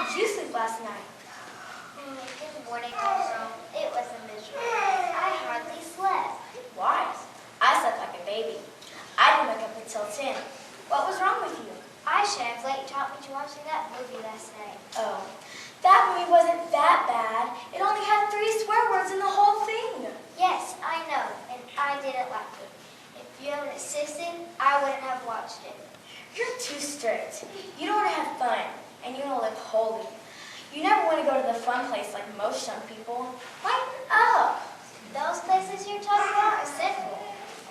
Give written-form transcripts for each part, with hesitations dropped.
did you sleep last night? Good morning, girl. It was a miserable night. I hardly slept. Why? I slept like a baby. I didn't wake up until 10. What was wrong with you? I should have let you talk me to watching that movie last night. Oh, that movie wasn't that bad. It only had 3 swear words in the whole thing. Yes, I know, and I didn't like it. If you hadn't insisted, I wouldn't have watched it. You're too strict. You don't want to have fun, and you want to live holy. You never want to go to the fun place like most young people. Lighten up. Those places you're talking about are sinful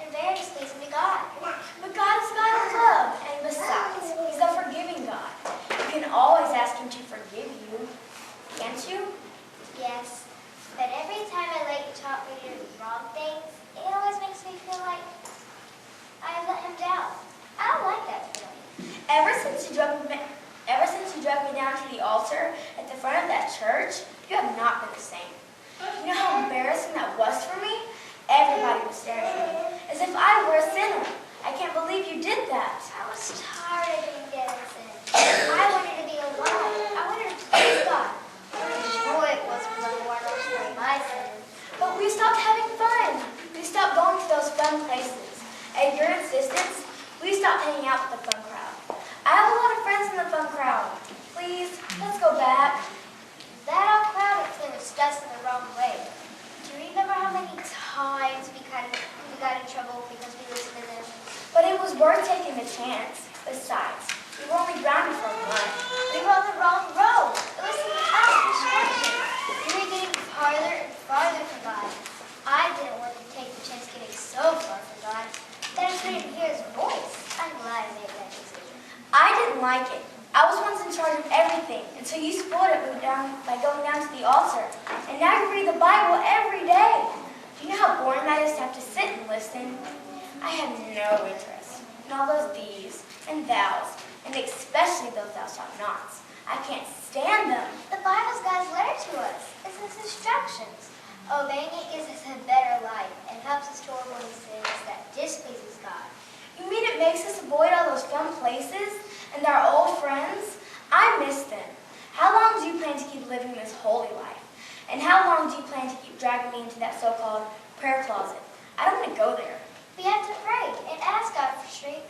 and very displeasing to God. But God is God of love, and besides, He's a forgiving God. You can always ask Him to forgive you, can't you? Yes, but every time I let you talk me to do wrong things, it always makes me feel like I let Him down. I don't like that feeling. Ever since you drug me down to the altar at the front of that church, you have not been the same. You know how embarrassing that was for me? Everybody was staring at me, as if I were a sinner. I can't believe you did that. I was tired of being dead in sin. I wanted to be alive. I wanted to please God. What a joy it was for the Lord to forgive my sins. But we stopped having fun. We stopped going to those fun places. At your insistence, we stopped hanging out with the fun crowd. I have a lot of friends in the fun crowd. Please, let's go back. That old crowd influenced us in the wrong way. Do you remember how many times we got in trouble because we listened to them? But it was worth taking the chance. Besides, we were only grounded for a month. We were on the wrong road. It was the path of destruction. We were getting farther and farther from God. I didn't want to take the chance getting so far from God that I couldn't hear His voice. I'm glad I made that decision. I didn't like it. I was once in charge of everything until you spoiled it by going down to the altar. And now you read the Bible every day. Do you know how boring that is to have to sit and listen? I have no interest in all those these and thous, and especially those thou shalt nots. I can't stand them. The Bible's God's letter to us. It's His instructions. Obeying it gives us a better life and helps us to avoid sins that displeases God. You mean it makes us avoid all those fun places and our old friends? I miss them. How long do you plan to keep living this holy life? And how long do you plan to keep dragging me into that so-called prayer closet? I don't want to go there. We have to pray and ask God for strength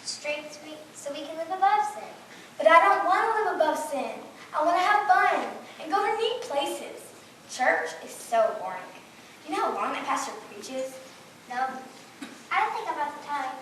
so we can live above sin. But I don't want to live above sin. I want to have fun and go to neat places. Church is so boring. Do you know how long that pastor preaches? No, I don't think about the time.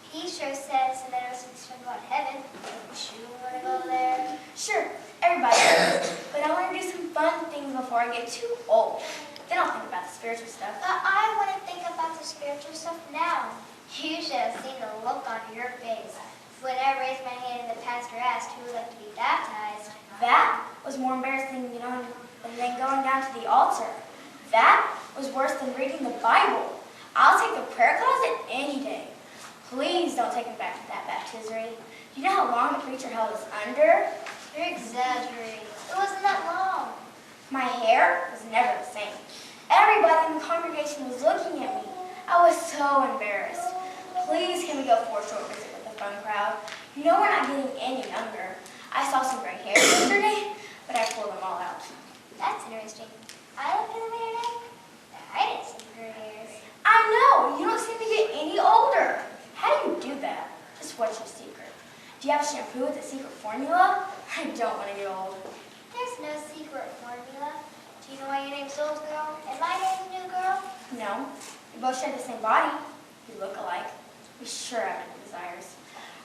He sure says that I was talking about heaven. Don't you want to go there? Sure, everybody does. But I want to do some fun things before I get too old. Then I'll think about the spiritual stuff. But I want to think about the spiritual stuff now. You should have seen the look on your face when I raised my hand and the pastor asked who would like to be baptized. That was more embarrassing than going down to the altar. That was worse than reading the Bible. I'll take the prayer closet any day. Please don't take me back to that baptistery. Do you know how long the preacher held us under? You're exaggerating. It wasn't that long. My hair was never the same. Everybody in the congregation was looking at me. I was so embarrassed. Please can we go for a short visit with the fun crowd? You know we're not getting any younger. I saw some gray hairs yesterday, but I pulled them all out. That's interesting. I looked in the mirror today. I didn't see gray hairs. I know. You don't seem to get any older. How do you do that? Just what's your secret? Do you have shampoo with a secret formula? I don't want to get old. There's no secret formula. Do you know why your name's Old Girl and my name's New Girl? No. We both share the same body. We look alike. We sure have different desires.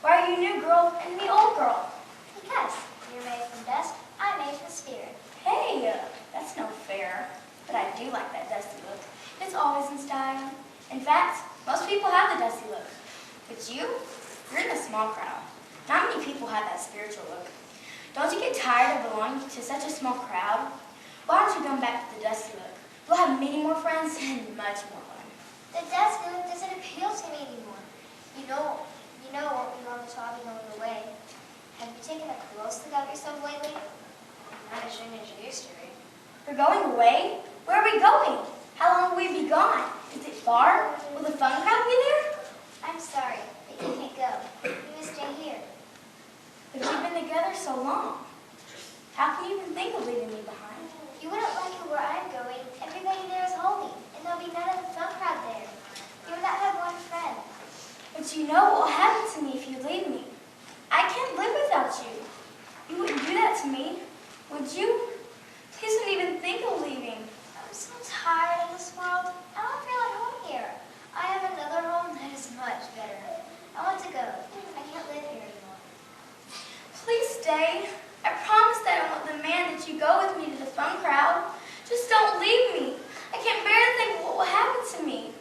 Why are you new girl and me old girl? Because you're made from dust, I'm made from spirit. Hey, that's no fair. But I do like that dusty look. It's always in style. In fact, most people have the dusty look. But you're in a small crowd. Not many people have that spiritual look. Don't you get tired of belonging to such a small crowd? Why don't you come back to the dusty look? We'll have many more friends and much more fun. The dusty look doesn't appeal to me anymore. You know it won't be long until I'll be going away. Have you taken a close look at yourself lately? Not as young as you used to be. We're going away? Where are we going? How long will we be gone? Is it far? Will the fun crowd be there? I'm sorry, but you can't go. You must stay here. But you've been together so long. How can you even think of leaving me behind? You wouldn't like it where I'm going. Everybody there is holy, and there'll be none of the fun crowd there. You would not have one friend. But you know what will happen to me if you leave me. I can't live without you. You wouldn't do that to me, would you? Please don't even think of leaving. I'm so tired of this world. I don't feel at home here. I have another home that is much better. I want to go. I can't live here anymore. Please stay. I promise that I won't demand that you go with me to the fun crowd. Just don't leave me. I can't bear to think of what will happen to me.